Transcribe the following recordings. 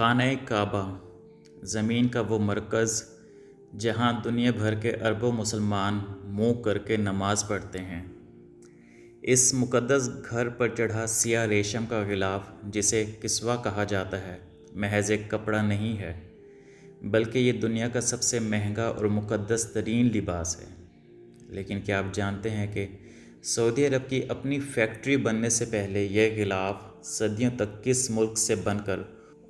خانہ کعبہ زمین کا وہ مرکز جہاں دنیا بھر کے اربوں مسلمان منہ کر کے نماز پڑھتے ہیں۔ اس مقدس گھر پر چڑھا سیاہ ریشم کا غلاف جسے کسوہ کہا جاتا ہے محض ایک کپڑا نہیں ہے، بلکہ یہ دنیا کا سب سے مہنگا اور مقدس ترین لباس ہے۔ لیکن کیا آپ جانتے ہیں کہ سعودی عرب کی اپنی فیکٹری بننے سے پہلے یہ غلاف صدیوں تک کس ملک سے بن کر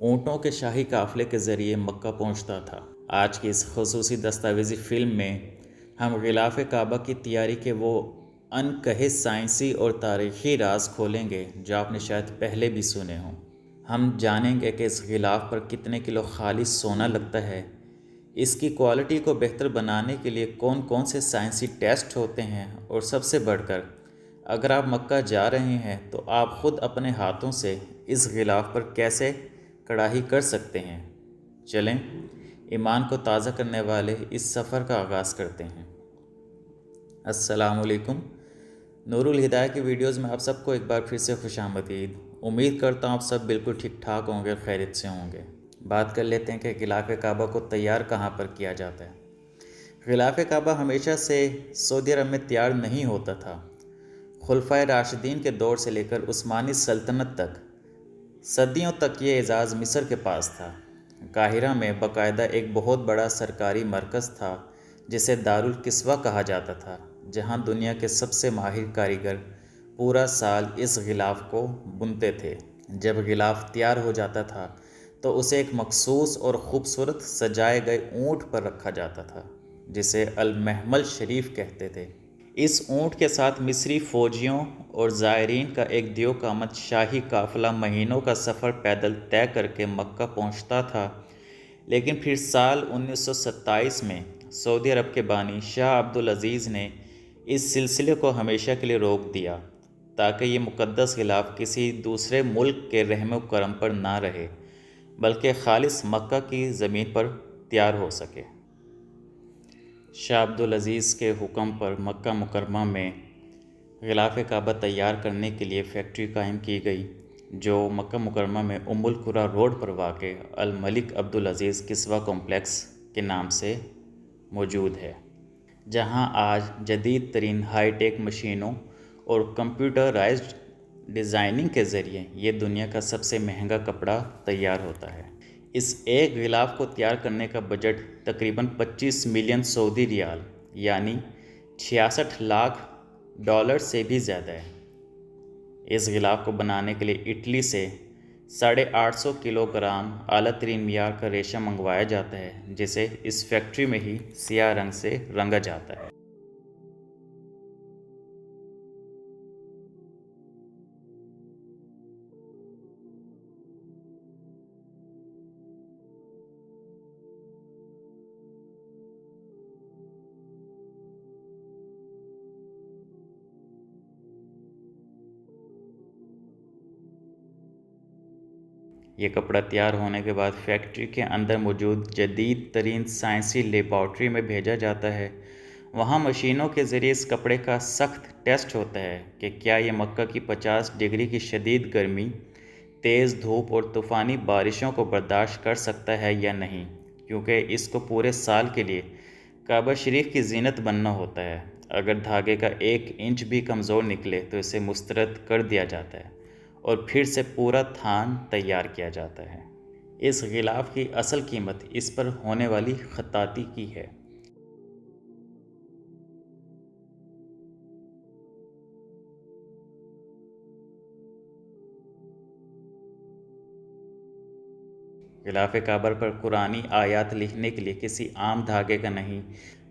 اونٹوں کے شاہی قافلے کے ذریعے مکہ پہنچتا تھا؟ آج کی اس خصوصی دستاویزی فلم میں ہم غلاف کعبہ کی تیاری کے وہ انکہے سائنسی اور تاریخی راز کھولیں گے جو آپ نے شاید پہلے بھی سنے ہوں۔ ہم جانیں گے کہ اس غلاف پر کتنے کلو خالص سونا لگتا ہے، اس کی کوالٹی کو بہتر بنانے کے لیے کون کون سے سائنسی ٹیسٹ ہوتے ہیں، اور سب سے بڑھ کر اگر آپ مکہ جا رہے ہیں تو آپ خود اپنے ہاتھوں سے اس غلاف پر کیسے کڑھائی کر سکتے ہیں۔ چلیں ایمان کو تازہ کرنے والے اس سفر کا آغاز کرتے ہیں۔ السلام علیکم، نور الہدایہ کی ویڈیوز میں آپ سب کو ایک بار پھر سے خوش آمدید۔ امید کرتا ہوں آپ سب بالکل ٹھیک ٹھاک ہوں گے، خیریت سے ہوں گے۔ بات کر لیتے ہیں کہ غلاف کعبہ کو تیار کہاں پر کیا جاتا ہے۔ غلاف کعبہ ہمیشہ سے سعودی عرب میں تیار نہیں ہوتا تھا۔ خلفائے راشدین کے دور سے لے کر عثمانی سلطنت تک صدیوں تک یہ اعزاز مصر کے پاس تھا۔ قاہرہ میں باقاعدہ ایک بہت بڑا سرکاری مرکز تھا جسے دارالکسوہ کہا جاتا تھا، جہاں دنیا کے سب سے ماہر کاریگر پورا سال اس غلاف کو بنتے تھے۔ جب غلاف تیار ہو جاتا تھا تو اسے ایک مخصوص اور خوبصورت سجائے گئے اونٹ پر رکھا جاتا تھا جسے المحمل شریف کہتے تھے۔ اس اونٹ کے ساتھ مصری فوجیوں اور زائرین کا ایک دیو قامت شاہی قافلہ مہینوں کا سفر پیدل طے کر کے مکہ پہنچتا تھا۔ لیکن پھر سال 1927 میں سعودی عرب کے بانی شاہ عبدالعزیز نے اس سلسلے کو ہمیشہ کے لیے روک دیا تاکہ یہ مقدس غلاف کسی دوسرے ملک کے رحم و کرم پر نہ رہے بلکہ خالص مکہ کی زمین پر تیار ہو سکے۔ شاہ عبدالعزیز کے حکم پر مکہ مکرمہ میں غلاف کعبہ تیار کرنے کے لیے فیکٹری قائم کی گئی جو مکہ مکرمہ میں ام القریٰ روڈ پر واقع الملک عبدالعزیز کسوہ کمپلیکس کے نام سے موجود ہے، جہاں آج جدید ترین ہائی ٹیک مشینوں اور کمپیوٹرائزڈ ڈیزائننگ کے ذریعے یہ دنیا کا سب سے مہنگا کپڑا تیار ہوتا ہے۔ اس ایک غلاف کو تیار کرنے کا بجٹ تقریباً 25 ملین سعودی ریال یعنی 66 لاکھ ڈالر سے بھی زیادہ ہے۔ اس غلاف کو بنانے کے لیے اٹلی سے 850 کلو گرام اعلیٰ ترین معیار کا ریشم منگوایا جاتا ہے جسے اس فیکٹری میں ہی سیاہ رنگ سے رنگا جاتا ہے۔ یہ کپڑا تیار ہونے کے بعد فیکٹری کے اندر موجود جدید ترین سائنسی لیبارٹری میں بھیجا جاتا ہے۔ وہاں مشینوں کے ذریعے اس کپڑے کا سخت ٹیسٹ ہوتا ہے کہ کیا یہ مکہ کی 50 ڈگری کی شدید گرمی، تیز دھوپ اور طوفانی بارشوں کو برداشت کر سکتا ہے یا نہیں، کیونکہ اس کو پورے سال کے لیے کعبہ شریف کی زینت بننا ہوتا ہے۔ اگر دھاگے کا 1 انچ بھی کمزور نکلے تو اسے مسترد کر دیا جاتا ہے اور پھر سے پورا تھان تیار کیا جاتا ہے۔ اس غلاف کی اصل قیمت اس پر ہونے والی خطاطی کی ہے۔ غلاف کعبہ پر قرآنی آیات لکھنے کے لیے کسی عام دھاگے کا نہیں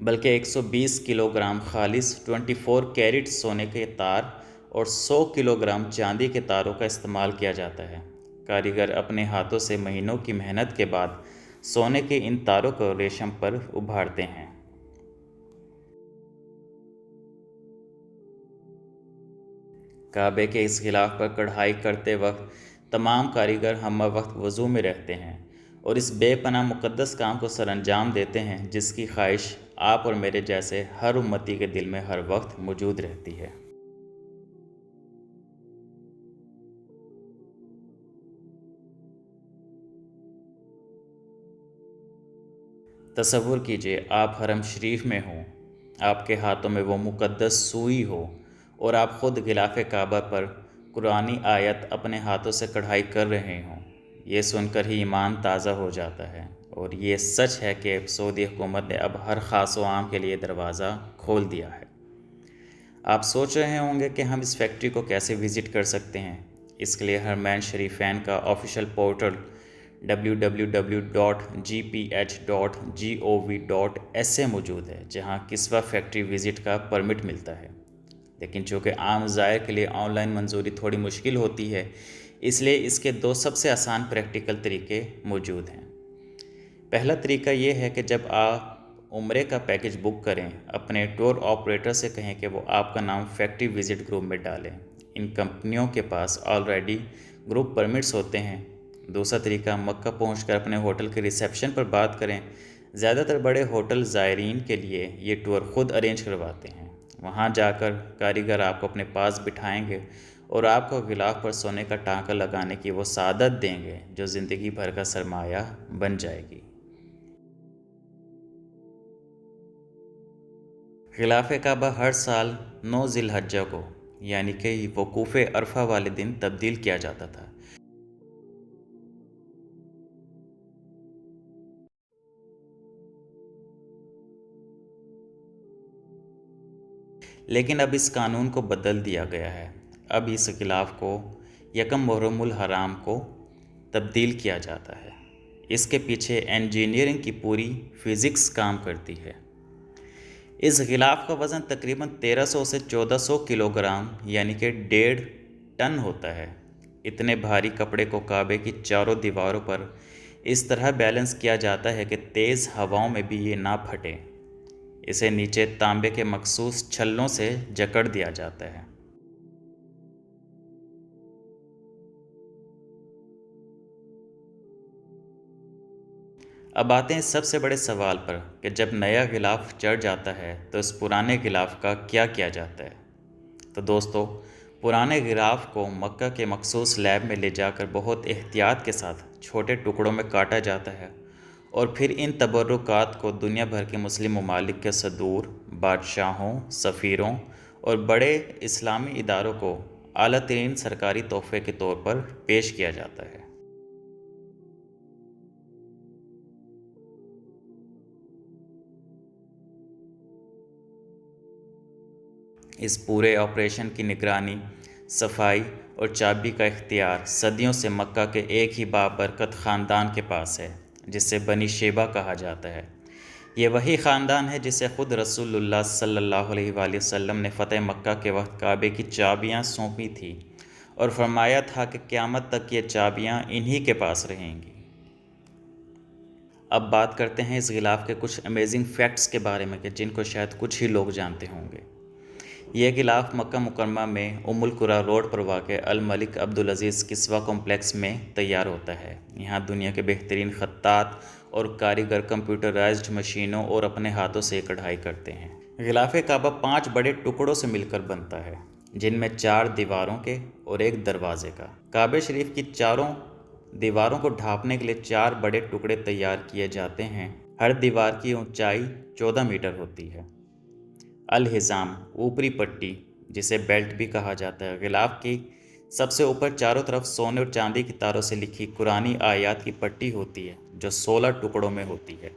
بلکہ 120 کلو گرام خالص 24 کیرٹ سونے کے تار اور 100 کلو گرام چاندی کے تاروں کا استعمال کیا جاتا ہے۔ کاریگر اپنے ہاتھوں سے مہینوں کی محنت کے بعد سونے کے ان تاروں کو ریشم پر ابھارتے ہیں۔ کعبے کے اس غلاف پر کڑھائی کرتے وقت تمام کاریگر ہمہ وقت وضو میں رہتے ہیں اور اس بے پناہ مقدس کام کو سر انجام دیتے ہیں جس کی خواہش آپ اور میرے جیسے ہر امتی کے دل میں ہر وقت موجود رہتی ہے۔ تصور کیجئے آپ حرم شریف میں ہوں، آپ کے ہاتھوں میں وہ مقدس سوئی ہو اور آپ خود غلاف کعبہ پر قرآنی آیت اپنے ہاتھوں سے کڑھائی کر رہے ہوں۔ یہ سن کر ہی ایمان تازہ ہو جاتا ہے، اور یہ سچ ہے کہ سعودی حکومت نے اب ہر خاص و عام کے لیے دروازہ کھول دیا ہے۔ آپ سوچ رہے ہوں گے کہ ہم اس فیکٹری کو کیسے وزٹ کر سکتے ہیں۔ اس کے لیے حرمین شریفین کا آفیشیل پورٹل www.gph.gov.sa موجود ہے، جہاں کسوہ فیکٹری وزٹ کا پرمٹ ملتا ہے۔ لیکن چونکہ عام زائر کے لیے آن لائن منظوری تھوڑی مشکل ہوتی ہے، اس لیے اس کے دو سب سے آسان پریکٹیکل طریقے موجود ہیں۔ پہلا طریقہ یہ ہے کہ جب آپ عمرے کا پیکج بک کریں، اپنے ٹور آپریٹر سے کہیں کہ وہ آپ کا نام فیکٹری وزٹ گروپ میں ڈالیں۔ ان کمپنیوں کے پاس آلریڈی گروپ پرمٹس ہوتے ہیں۔ دوسرا طریقہ، مکہ پہنچ کر اپنے ہوٹل کے ریسیپشن پر بات کریں۔ زیادہ تر بڑے ہوٹل زائرین کے لیے یہ ٹور خود ارینج کرواتے ہیں۔ وہاں جا کر کاریگر آپ کو اپنے پاس بٹھائیں گے اور آپ کو غلاف پر سونے کا ٹانکا لگانے کی وہ سعادت دیں گے جو زندگی بھر کا سرمایہ بن جائے گی۔ غلاف کعبہ ہر سال 9 ذی الحجہ کو، یعنی کہ وقوف عرفہ والے دن تبدیل کیا جاتا تھا۔ لیکن اب اس قانون کو بدل دیا گیا ہے۔ اب اس غلاف کو یکم محرم الحرام کو تبدیل کیا جاتا ہے۔ اس کے پیچھے انجینئرنگ کی پوری فزکس کام کرتی ہے۔ اس غلاف کا وزن تقریباً 1300 سے 1400 کلوگرام یعنی کہ 1.5 ٹن ہوتا ہے۔ اتنے بھاری کپڑے کو کعبے کی چاروں دیواروں پر اس طرح بیلنس کیا جاتا ہے کہ تیز ہواؤں میں بھی یہ نہ پھٹے۔ اسے نیچے تانبے کے مخصوص چھلوں سے جکڑ دیا جاتا ہے۔ اب آتے ہیں سب سے بڑے سوال پر کہ جب نیا غلاف چڑھ جاتا ہے تو اس پرانے غلاف کا کیا کیا جاتا ہے؟ تو دوستو، پرانے غلاف کو مکہ کے مخصوص لیب میں لے جا کر بہت احتیاط کے ساتھ چھوٹے ٹکڑوں میں کاٹا جاتا ہے، اور پھر ان تبرکات کو دنیا بھر کے مسلم ممالک کے صدور، بادشاہوں، سفیروں اور بڑے اسلامی اداروں کو اعلیٰ ترین سرکاری تحفے کے طور پر پیش کیا جاتا ہے۔ اس پورے آپریشن کی نگرانی، صفائی اور چابی کا اختیار صدیوں سے مکہ کے ایک ہی بابرکت خاندان کے پاس ہے، جسے بنی شیبہ کہا جاتا ہے۔ یہ وہی خاندان ہے جسے خود رسول اللہ صلی اللہ علیہ وآلہ وسلم نے فتح مکہ کے وقت کعبے کی چابیاں سونپی تھی اور فرمایا تھا کہ قیامت تک یہ چابیاں انہی کے پاس رہیں گی۔ اب بات کرتے ہیں اس غلاف کے کچھ امیزنگ فیکٹس کے بارے میں کہ جن کو شاید کچھ ہی لوگ جانتے ہوں گے۔ یہ غلاف مکہ مکرمہ میں ام القریٰ روڈ پر واقع الملک عبدالعزیز کسوہ کمپلیکس میں تیار ہوتا ہے۔ یہاں دنیا کے بہترین خطاط اور کاریگر کمپیوٹرائزڈ مشینوں اور اپنے ہاتھوں سے کڑھائی کرتے ہیں۔ غلاف کعبہ 5 بڑے ٹکڑوں سے مل کر بنتا ہے، جن میں 4 دیواروں کے اور 1 دروازے کا۔ کعبہ شریف کی چاروں دیواروں کو ڈھانپنے کے لیے 4 بڑے ٹکڑے تیار کیے جاتے ہیں۔ ہر دیوار کی اونچائی 14 میٹر ہوتی ہے۔ الحزام، اوپری پٹی، جسے بیلٹ بھی کہا جاتا ہے، غلاف کی سب سے اوپر چاروں طرف سونے اور چاندی کی تاروں سے لکھی قرآنی آیات کی پٹی ہوتی ہے، جو 16 ٹکڑوں میں ہوتی ہے،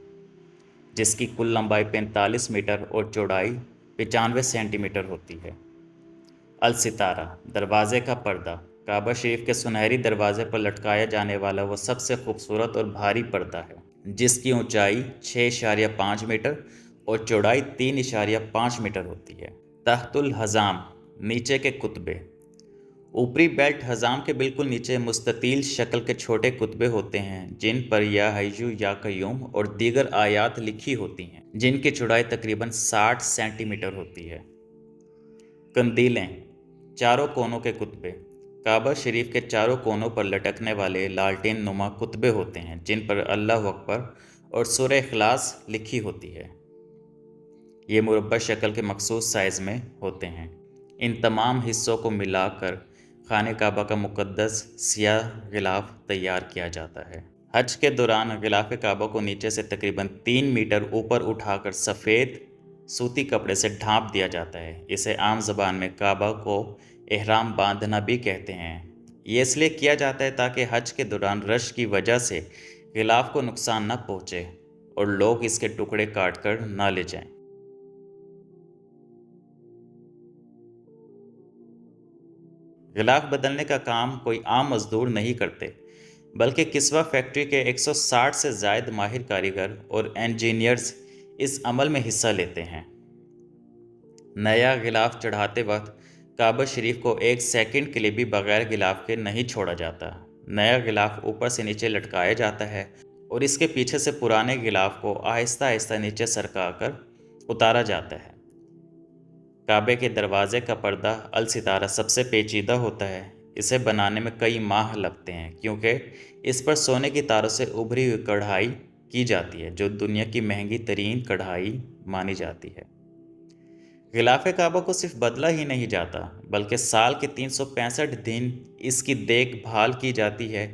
جس کی کل لمبائی 45 میٹر اور چوڑائی 95 سینٹی میٹر ہوتی ہے۔ الستارہ، دروازے کا پردہ، کعبہ شریف کے سنہری دروازے پر لٹکایا جانے والا وہ سب سے خوبصورت اور بھاری پردہ ہے، جس کی اونچائی 6.5 میٹر اور چوڑائی 3.5 میٹر ہوتی ہے۔ تحت الحزام، نیچے کے کتبے، اوپری بیلٹ حزام کے بالکل نیچے مستطیل شکل کے چھوٹے کتبے ہوتے ہیں، جن پر یا حیّ یا قیوم اور دیگر آیات لکھی ہوتی ہیں، جن کی چوڑائی تقریباً 60 سینٹی میٹر ہوتی ہے۔ قندیلیں، چاروں کونوں کے کتبے، کعبہ شریف کے چاروں کونوں پر لٹکنے والے لالٹین نما کتبے ہوتے ہیں، جن پر اللہ اکبر اور سورہ اخلاص لکھی ہوتی ہے۔ یہ مربع شکل کے مخصوص سائز میں ہوتے ہیں۔ ان تمام حصوں کو ملا کر خانہ کعبہ کا مقدس سیاہ غلاف تیار کیا جاتا ہے۔ حج کے دوران غلاف کعبہ کو نیچے سے تقریباً 3 میٹر اوپر اٹھا کر سفید سوتی کپڑے سے ڈھانپ دیا جاتا ہے۔ اسے عام زبان میں کعبہ کو احرام باندھنا بھی کہتے ہیں۔ یہ اس لیے کیا جاتا ہے تاکہ حج کے دوران رش کی وجہ سے غلاف کو نقصان نہ پہنچے اور لوگ اس کے ٹکڑے کاٹ کر نہ لے جائیں۔ غلاف بدلنے کا کام کوئی عام مزدور نہیں کرتے، بلکہ کسوہ فیکٹری کے 160 سے زائد ماہر کاریگر اور انجینئرز اس عمل میں حصہ لیتے ہیں۔ نیا غلاف چڑھاتے وقت کعبہ شریف کو 1 سیکنڈ کے لیے بھی بغیر غلاف کے نہیں چھوڑا جاتا۔ نیا غلاف اوپر سے نیچے لٹکایا جاتا ہے اور اس کے پیچھے سے پرانے غلاف کو آہستہ آہستہ نیچے سرکا کر اتارا جاتا ہے۔ کعبے کے دروازے کا پردہ الستارہ سب سے پیچیدہ ہوتا ہے۔ اسے بنانے میں کئی ماہ لگتے ہیں کیونکہ اس پر سونے کی تاروں سے ابھری ہوئی کڑھائی کی جاتی ہے جو دنیا کی مہنگی ترین کڑھائی مانی جاتی ہے۔ غلاف کعبہ کو صرف بدلا ہی نہیں جاتا بلکہ سال کے 365 دن اس کی دیکھ بھال کی جاتی ہے۔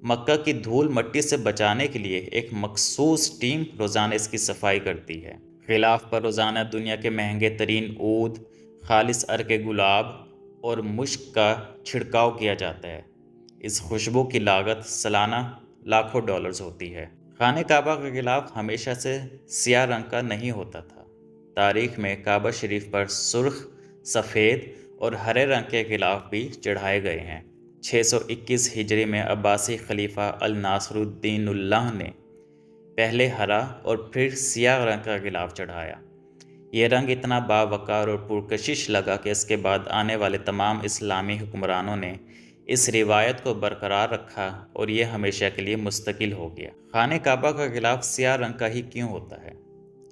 مکہ کی دھول مٹی سے بچانے کے لیے ایک مخصوص ٹیم روزانہ اس کی صفائی کرتی ہے۔ غلاف پر روزانہ دنیا کے مہنگے ترین عود، خالص عرق گلاب اور مشک کا چھڑکاؤ کیا جاتا ہے۔ اس خوشبو کی لاگت سالانہ لاکھوں ڈالرز ہوتی ہے۔ خانہ کعبہ کا غلاف ہمیشہ سے سیاہ رنگ کا نہیں ہوتا تھا۔ تاریخ میں کعبہ شریف پر سرخ، سفید اور ہرے رنگ کے غلاف بھی چڑھائے گئے ہیں۔ 621 ہجری میں عباسی خلیفہ الناصر الدین اللہ نے پہلے ہرا اور پھر سیاہ رنگ کا غلاف چڑھایا۔ یہ رنگ اتنا باوقار اور پرکشش لگا کہ اس کے بعد آنے والے تمام اسلامی حکمرانوں نے اس روایت کو برقرار رکھا اور یہ ہمیشہ کے لیے مستقل ہو گیا۔ خانہ کعبہ کا غلاف سیاہ رنگ کا ہی کیوں ہوتا ہے؟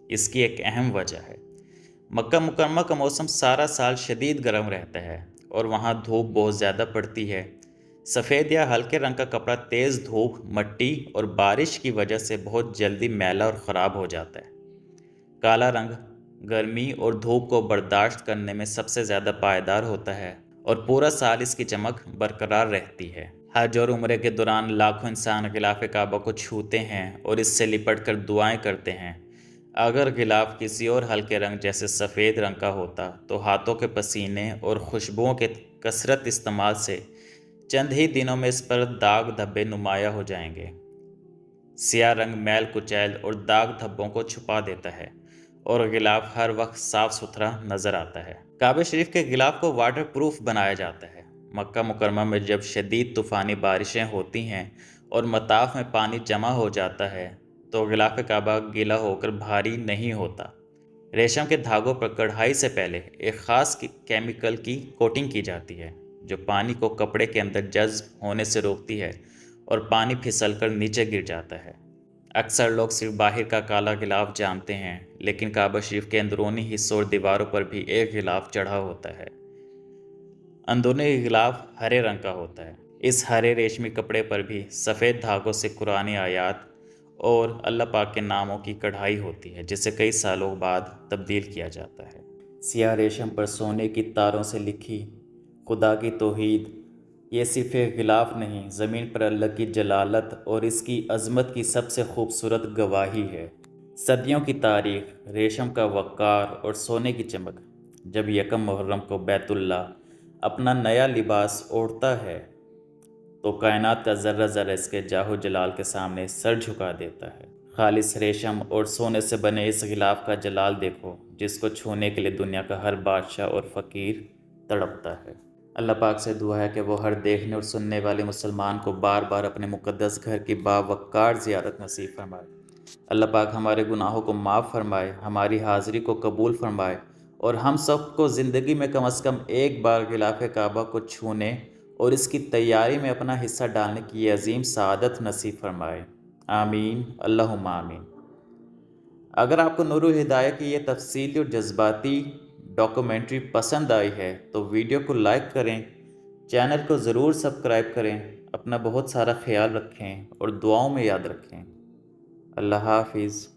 اس کی ایک اہم وجہ ہے۔ مکہ مکرمہ کا موسم سارا سال شدید گرم رہتا ہے اور وہاں دھوپ بہت زیادہ پڑتی ہے۔ سفید یا ہلکے رنگ کا کپڑا تیز دھوپ، مٹی اور بارش کی وجہ سے بہت جلدی میلا اور خراب ہو جاتا ہے۔ کالا رنگ گرمی اور دھوپ کو برداشت کرنے میں سب سے زیادہ پائیدار ہوتا ہے اور پورا سال اس کی چمک برقرار رہتی ہے۔ حج اور عمرے کے دوران لاکھوں انسان غلاف کعبہ کو چھوتے ہیں اور اس سے لپٹ کر دعائیں کرتے ہیں۔ اگر غلاف کسی اور ہلکے رنگ جیسے سفید رنگ کا ہوتا تو ہاتھوں کے پسینے اور خوشبوؤں کے کثرت استعمال سے چند ہی دنوں میں اس پر داغ دھبے نمایاں ہو جائیں گے۔ سیاہ رنگ میل کچیل اور داغ دھبوں کو چھپا دیتا ہے اور غلاف ہر وقت صاف ستھرا نظر آتا ہے۔ کعبہ شریف کے غلاف کو واٹر پروف بنایا جاتا ہے۔ مکہ مکرمہ میں جب شدید طوفانی بارشیں ہوتی ہیں اور مطاف میں پانی جمع ہو جاتا ہے تو غلاف کعبہ گیلا ہو کر بھاری نہیں ہوتا۔ ریشم کے دھاگوں پر کڑھائی سے پہلے ایک خاص کیمیکل کی کوٹنگ کی جاتی ہے جو پانی کو کپڑے کے اندر جذب ہونے سے روکتی ہے اور پانی پھسل کر نیچے گر جاتا ہے۔ اکثر لوگ صرف باہر کا کالا غلاف جانتے ہیں لیکن کعبہ شریف کے اندرونی حصوں اور دیواروں پر بھی ایک غلاف چڑھا ہوتا ہے۔ اندرونی غلاف ہرے رنگ کا ہوتا ہے۔ اس ہرے ریشمی کپڑے پر بھی سفید دھاگوں سے قرآنی آیات اور اللہ پاک کے ناموں کی کڑھائی ہوتی ہے جسے کئی سالوں بعد تبدیل کیا جاتا ہے۔ سیاہ ریشم پر سونے کی تاروں سے لکھی خدا کی توحید یہ صرف ایک غلاف نہیں، زمین پر اللہ کی جلالت اور اس کی عظمت کی سب سے خوبصورت گواہی ہے۔ صدیوں کی تاریخ، ریشم کا وقار اور سونے کی چمک۔ جب یکم محرم کو بیت اللہ اپنا نیا لباس اوڑھتا ہے تو کائنات کا ذرہ ذرہ اس کے جاہ و جلال کے سامنے سر جھکا دیتا ہے۔ خالص ریشم اور سونے سے بنے اس غلاف کا جلال دیکھو جس کو چھونے کے لیے دنیا کا ہر بادشاہ اور فقیر تڑپتا ہے۔ اللہ پاک سے دعا ہے کہ وہ ہر دیکھنے اور سننے والے مسلمان کو بار بار اپنے مقدس گھر کی باوقار زیارت نصیب فرمائے۔ اللہ پاک ہمارے گناہوں کو معاف فرمائے، ہماری حاضری کو قبول فرمائے اور ہم سب کو زندگی میں کم از کم ایک بار غلاف کعبہ کو چھونے اور اس کی تیاری میں اپنا حصہ ڈالنے کی یہ عظیم سعادت نصیب فرمائے۔ آمین، اللہم آمین۔ اگر آپ کو نور الہدایہ کی یہ تفصیلی اور جذباتی ڈاکومنٹری پسند آئی ہے تو ویڈیو کو لائک کریں، چینل کو ضرور سبسکرائب کریں، اپنا بہت سارا خیال رکھیں اور دعاؤں میں یاد رکھیں۔ اللہ حافظ۔